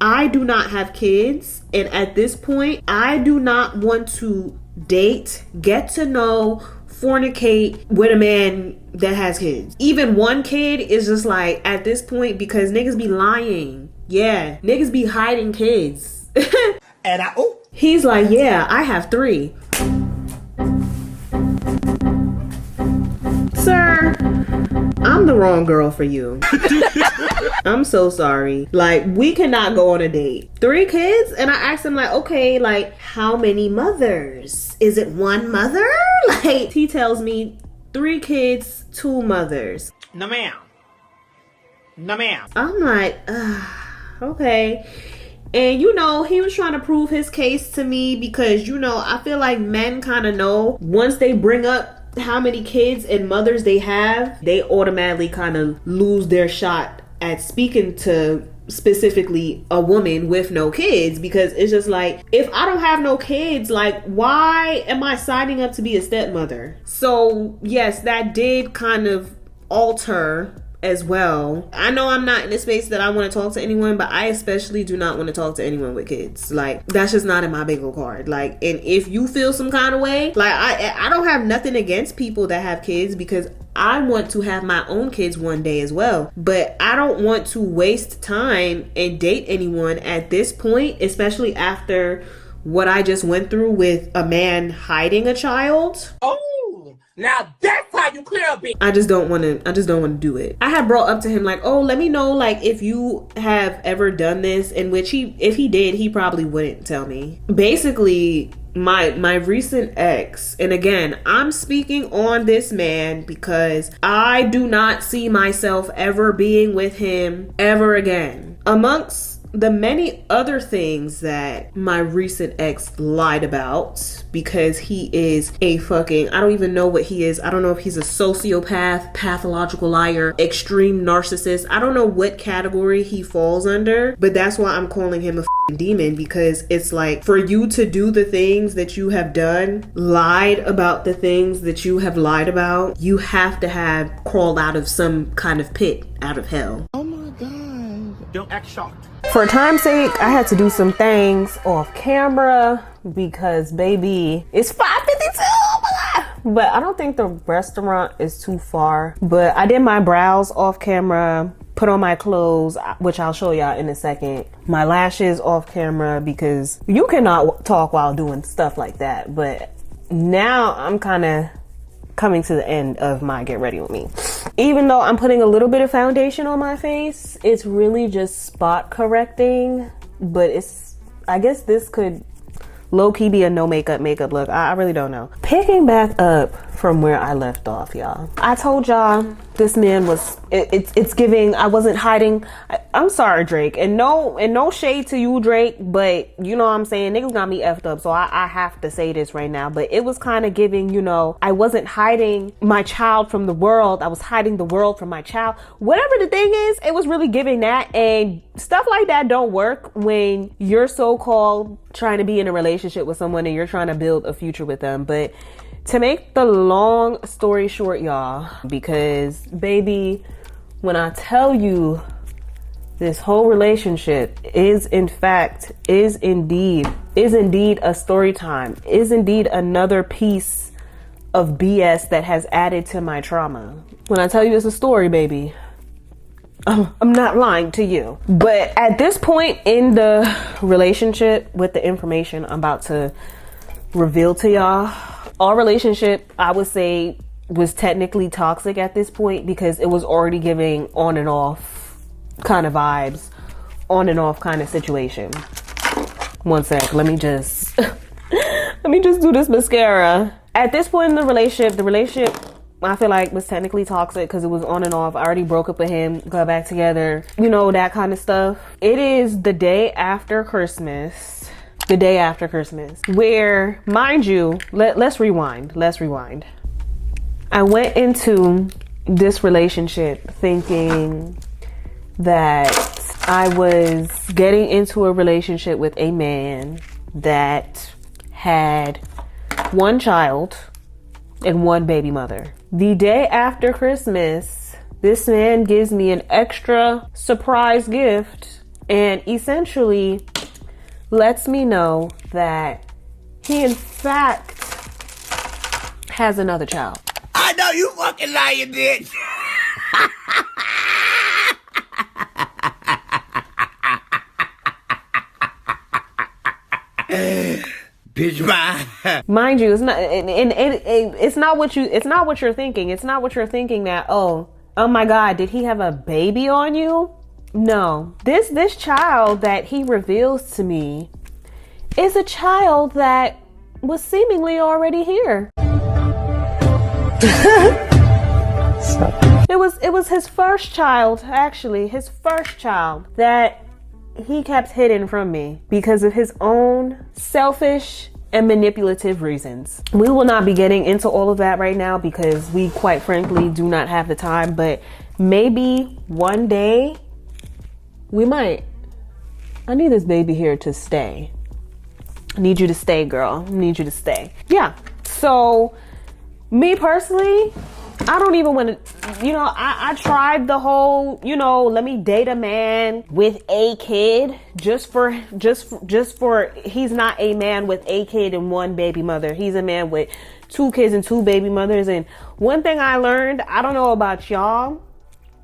I do not have kids, and at this point, I do not want to date, get to know, fornicate with a man that has kids. Even one kid is just like, at this point, because niggas be lying. Yeah, niggas be hiding kids. And He's like, yeah, I have 3. Sir, I'm the wrong girl for you. I'm so sorry. Like, we cannot go on a date. 3 kids? And I asked him, like, okay, like, how many mothers? Is it one mother? Like, he tells me 3 kids, 2 mothers. No ma'am. No ma'am. I'm like, okay. And, you know, he was trying to prove his case to me because, you know, I feel like men kind of know once they bring up how many kids and mothers they have, they automatically kind of lose their shot at speaking to specifically a woman with no kids, because it's just like, if I don't have no kids, like, why am I signing up to be a stepmother? So yes, that did kind of alter as well. I know I'm not in a space that I want to talk to anyone, but I especially do not want to talk to anyone with kids. Like, that's just not in my bingo card. Like, and if you feel some kind of way, like, I don't have nothing against people that have kids, because I want to have my own kids one day as well. But I don't want to waste time and date anyone at this point, especially after what I just went through with a man hiding a child. Oh, now that's how you clear a bitch. I just don't want to do it. I had brought up to him like, oh, let me know like if you have ever done this, in which if he did, he probably wouldn't tell me. Basically, my recent ex, and again, I'm speaking on this man because I do not see myself ever being with him ever again. Amongst the many other things that my recent ex lied about, because he is a fucking, I don't even know what he is. I don't know if he's a sociopath, pathological liar, extreme narcissist. I don't know what category he falls under, but that's why I'm calling him a fucking demon, because it's like, for you to do the things that you have done, lied about the things that you have lied about, you have to have crawled out of some kind of pit out of hell. Oh my God. Don't act shocked. For time's sake, I had to do some things off camera because, baby, it's 5:52. But I don't think the restaurant is too far. But I did my brows off camera, put on my clothes, which I'll show y'all in a second. My lashes off camera, because you cannot talk while doing stuff like that. But now I'm kind of coming to the end of my get ready with me. Even though I'm putting a little bit of foundation on my face, it's really just spot correcting. But I guess this could low-key be a no makeup look. I really don't know. Picking back up from where I left off, y'all. I told y'all this man was, it's giving, I wasn't hiding. I'm sorry, Drake. And no shade to you, Drake, but you know what I'm saying? Niggas got me effed up, so I have to say this right now. But it was kind of giving, you know, I wasn't hiding my child from the world. I was hiding the world from my child. Whatever the thing is, it was really giving that. And stuff like that don't work when you're so-called trying to be in a relationship with someone and you're trying to build a future with them. But to make the long story short, y'all, because baby, when I tell you this whole relationship is indeed a story time, is indeed another piece of BS that has added to my trauma. When I tell you it's a story, baby, I'm not lying to you. But at this point in the relationship, with the information I'm about to reveal to y'all, our relationship, I would say, was technically toxic at this point, because it was already giving on and off kind of vibes, on and off kind of situation. One sec, let me just do this mascara. At this point in the relationship I feel like was technically toxic because it was on and off. I already broke up with him, got back together, you know, that kind of stuff. It is the day after Christmas, where, mind you, let's rewind. I went into this relationship thinking that I was getting into a relationship with a man that had one child and one baby mother. The day after Christmas, this man gives me an extra surprise gift and essentially lets me know that he in fact has another child. I know you fucking lying, bitch. Bitch, bye. Mind you, it's not, it's not what you're thinking. It's not what you're thinking that, oh my God, did he have a baby on you? No, this child that he reveals to me is a child that was seemingly already here. It was his first child, actually, his first child that he kept hidden from me because of his own selfish and manipulative reasons. We will not be getting into all of that right now because we quite frankly do not have the time, but maybe one day we might. I need this baby here to stay. I need you to stay, girl. I need you to stay. Yeah. So me personally, I don't even want to, I tried the whole, let me date a man with a kid just for, he's not a man with a kid and one baby mother. He's a man with 2 kids and 2 baby mothers. And one thing I learned, I don't know about y'all,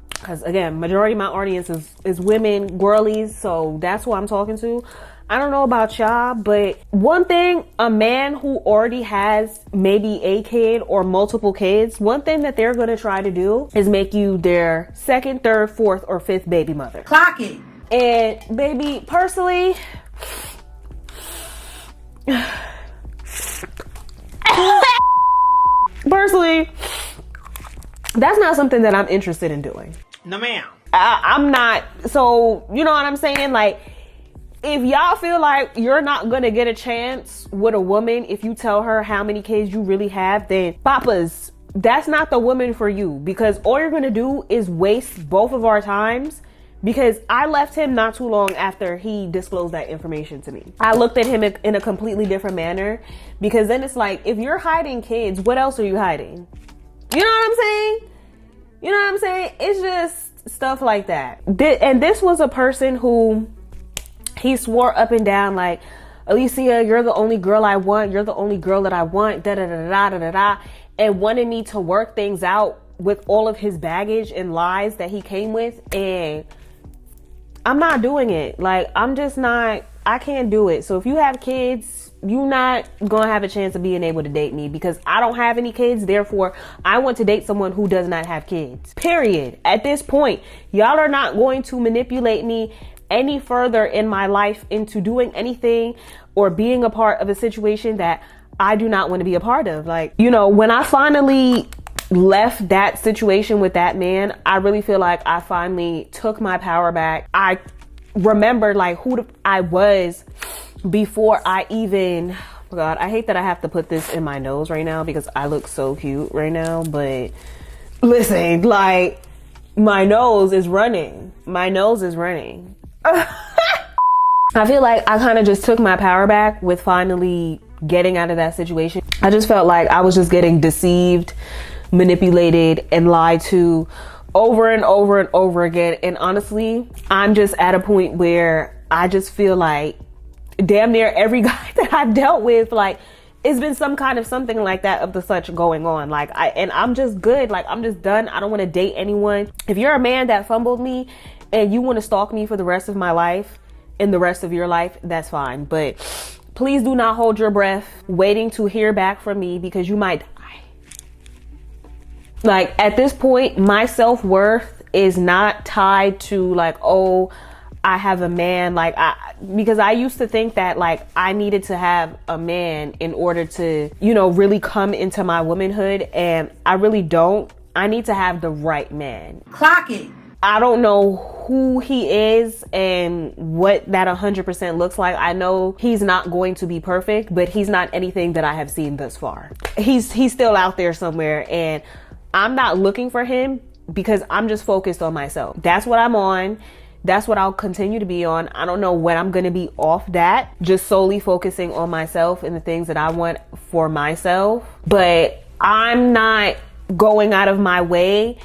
because again, majority of my audience is women, girlies. So that's who I'm talking to. I don't know about y'all, but one thing, a man who already has maybe a kid or multiple kids, one thing that they're going to try to do is make you their 2nd, 3rd, 4th, or 5th baby mother. Clock it. And baby, personally, that's not something that I'm interested in doing. No, ma'am. I'm not. So, you know what I'm saying? Like, if y'all feel like you're not gonna get a chance with a woman if you tell her how many kids you really have, then papas, that's not the woman for you, because all you're gonna do is waste both of our times. Because I left him not too long after he disclosed that information to me. I looked at him in a completely different manner, because then it's like, if you're hiding kids, what else are you hiding? You know what I'm saying? You know what I'm saying? It's just stuff like that. And this was a person who, he swore up and down like, Alicia, you're the only girl I want. You're the only girl that I want. Da da da da da da da. And wanted me to work things out with all of his baggage and lies that he came with. And I'm not doing it. Like, I'm just not, I can't do it. So if you have kids, you're not going to have a chance of being able to date me, because I don't have any kids. Therefore, I want to date someone who does not have kids. Period. At this point, y'all are not going to manipulate me any further in my life into doing anything or being a part of a situation that I do not want to be a part of. Like, when I finally left that situation with that man, I really feel like I finally took my power back. I remembered like who I was before I even, oh God, I hate that I have to put this in my nose right now because I look so cute right now, but listen, like, my nose is running. My nose is running. I feel like I kind of just took my power back with finally getting out of that situation. I just felt like I was just getting deceived, manipulated, and lied to over and over and over again. And honestly, I'm just at a point where I just feel like damn near every guy that I've dealt with, like, it's been some kind of something like that of the such going on. Like, I'm just good. Like, I'm just done. I don't want to date anyone. If you're a man that fumbled me and you want to stalk me for the rest of my life and the rest of your life, that's fine. But please do not hold your breath waiting to hear back from me, because you might die. Like, at this point, my self-worth is not tied to like, oh, I have a man. Like, because I used to think that like I needed to have a man in order to, really come into my womanhood. And I really don't. I need to have the right man. Clock it. I don't know who he is and what that 100% looks like. I know he's not going to be perfect, but he's not anything that I have seen thus far. He's still out there somewhere, and I'm not looking for him because I'm just focused on myself. That's what I'm on. That's what I'll continue to be on. I don't know when I'm going to be off that, just solely focusing on myself and the things that I want for myself. But I'm not going out of my way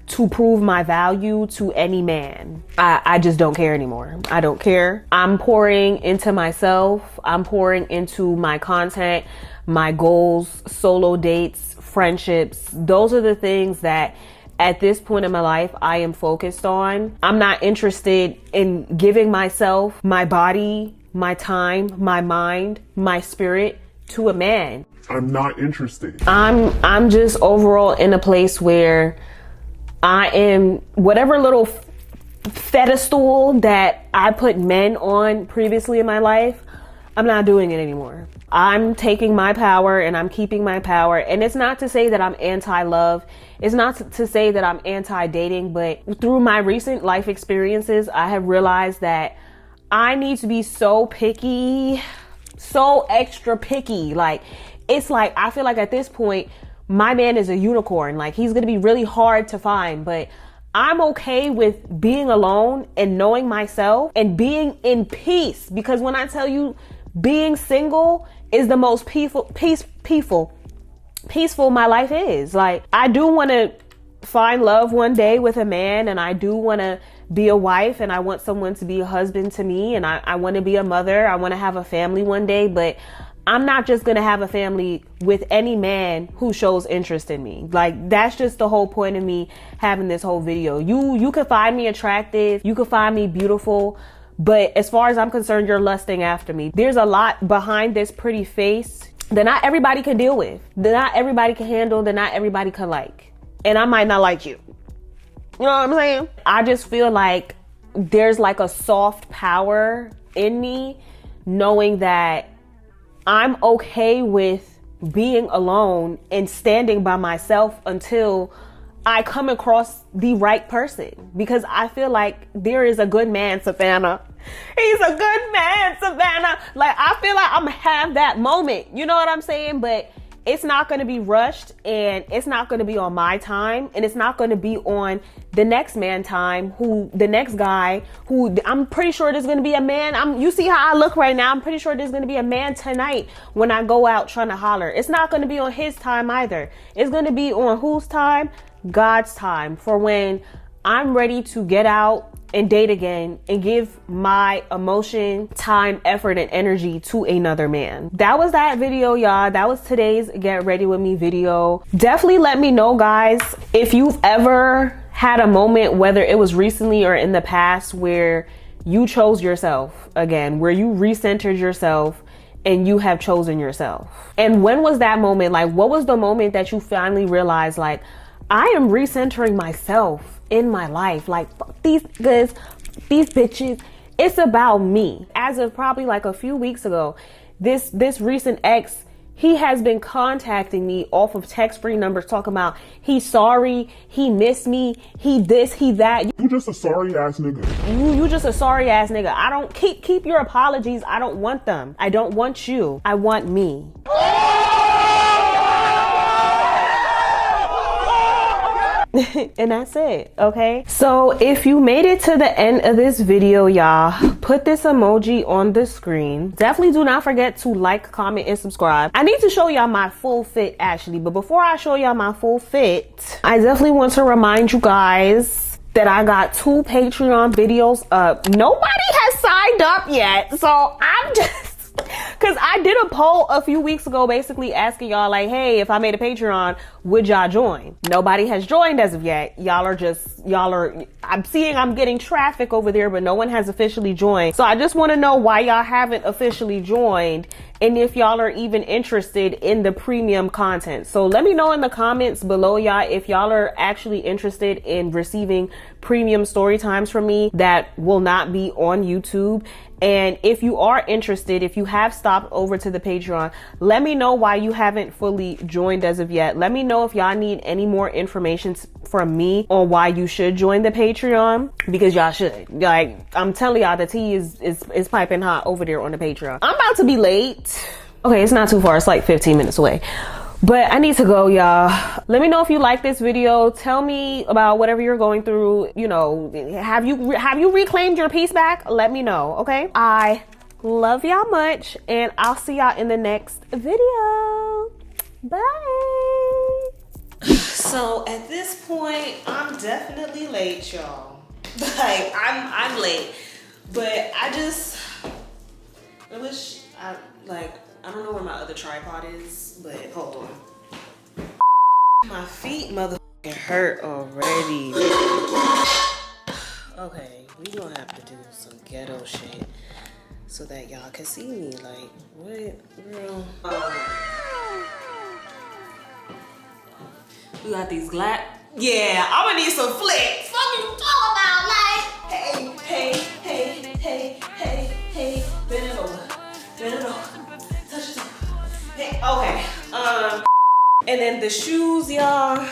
to prove my value to any man. I just don't care anymore. I don't care. I'm pouring into myself. I'm pouring into my content, my goals, solo dates, friendships. Those are the things that at this point in my life I am focused on. I'm not interested in giving myself, my body, my time, my mind, my spirit to a man. I'm not interested. I'm just overall in a place where I am, whatever little pedestal that I put men on previously in my life, I'm not doing it anymore. I'm taking my power and I'm keeping my power. And it's not to say that I'm anti-love. It's not to say that I'm anti-dating, but through my recent life experiences, I have realized that I need to be so picky, so extra picky. Like, it's like, I feel like at this point, my man is a unicorn. Like, he's going to be really hard to find, but I'm okay with being alone and knowing myself and being in peace. Because when I tell you being single is the most peaceful peaceful my life is. Like, I do want to find love one day with a man, and I do want to be a wife, and I want someone to be a husband to me, and I want to be a mother. I want to have a family one day, but I'm not just going to have a family with any man who shows interest in me. Like, that's just the whole point of me having this whole video. You could find me attractive, you could find me beautiful, but as far as I'm concerned, you're lusting after me. There's a lot behind this pretty face that not everybody can deal with, that not everybody can handle, that not everybody can like. And I might not like you. You know what I'm saying? I just feel like there's like a soft power in me knowing that I'm okay with being alone and standing by myself until I come across the right person. Because I feel like there is a good man, Savannah. He's a good man, Savannah. Like, I feel like I'm gonna have that moment. You know what I'm saying? But it's not going to be rushed, and it's not going to be on my time, and it's not going to be on the next man time, who the next guy who I'm pretty sure there's going to be a man. You see how I look right now. I'm pretty sure there's going to be a man tonight when I go out trying to holler. It's not going to be on his time either. It's going to be on whose time? God's time, for when I'm ready to get out and date again and give my emotion, time, effort, and energy to another man. That was that video, y'all. That was today's Get Ready With Me video. Definitely let me know, guys, if you've ever had a moment, whether it was recently or in the past, where you chose yourself again, where you recentered yourself and you have chosen yourself. And when was that moment? Like, what was the moment that you finally realized, like, I am recentering myself in my life? Like, fuck these guys, these bitches. It's about me. As of probably like a few weeks ago, this recent ex, he has been contacting me off of text-free numbers talking about he's sorry, he missed me, he this, he that. You just a sorry ass nigga. You just a sorry ass nigga. I don't keep your apologies. I don't want them. I don't want you. I want me. And that's it, okay? So if you made it to the end of this video, y'all, put this emoji on the screen. Definitely do not forget to like, comment, and subscribe. I need to show y'all my full fit, actually, but before I show y'all my full fit, I definitely want to remind you guys that I got 2 Patreon videos up. Nobody has signed up yet, so I'm just... Because I did a poll a few weeks ago basically asking y'all, like, hey, if I made a Patreon, would y'all join? Nobody has joined as of yet. I'm seeing I'm getting traffic over there, but no one has officially joined. So I just want to know why y'all haven't officially joined, and if y'all are even interested in the premium content. So let me know in the comments below, y'all, if y'all are actually interested in receiving premium story times from me that will not be on YouTube. And if you are interested, if you have stopped over to the Patreon, let me know why you haven't fully joined as of yet. Let me know if y'all need any more information from me on why you should join the Patreon, because y'all should. Like, I'm telling y'all, the tea is piping hot over there on the Patreon. I'm about to be late. Okay, it's not too far. It's like 15 minutes away. But I need to go, y'all. Let me know if you like this video. Tell me about whatever you're going through. You know, have you reclaimed your peace back? Let me know, okay? I love y'all much, and I'll see y'all in the next video. Bye. So at this point, I'm definitely late, y'all. Like, I'm late. But I wish I don't know where my other tripod is, but hold on. My feet motherfucking hurt already. Okay, we gonna have to do some ghetto shit so that y'all can see me. Like, what, girl? We got these yeah, I'm gonna need some flicks. What you talking about? Like, hey, bend it over. Touch it over. Hey, okay. And then the shoes, y'all.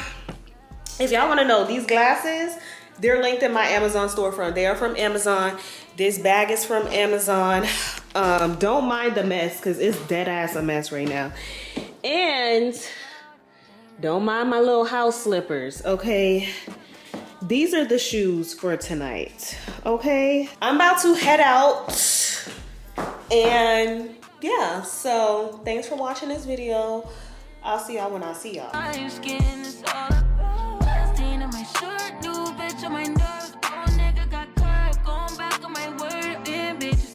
If y'all wanna know, these glasses, they're linked in my Amazon storefront. They are from Amazon. This bag is from Amazon. Don't mind the mess, because it's dead ass a mess right now. And don't mind my little house slippers, okay? These are the shoes for tonight, okay? I'm about to head out, and yeah, so thanks for watching this video. I'll see y'all when I see y'all. My skin is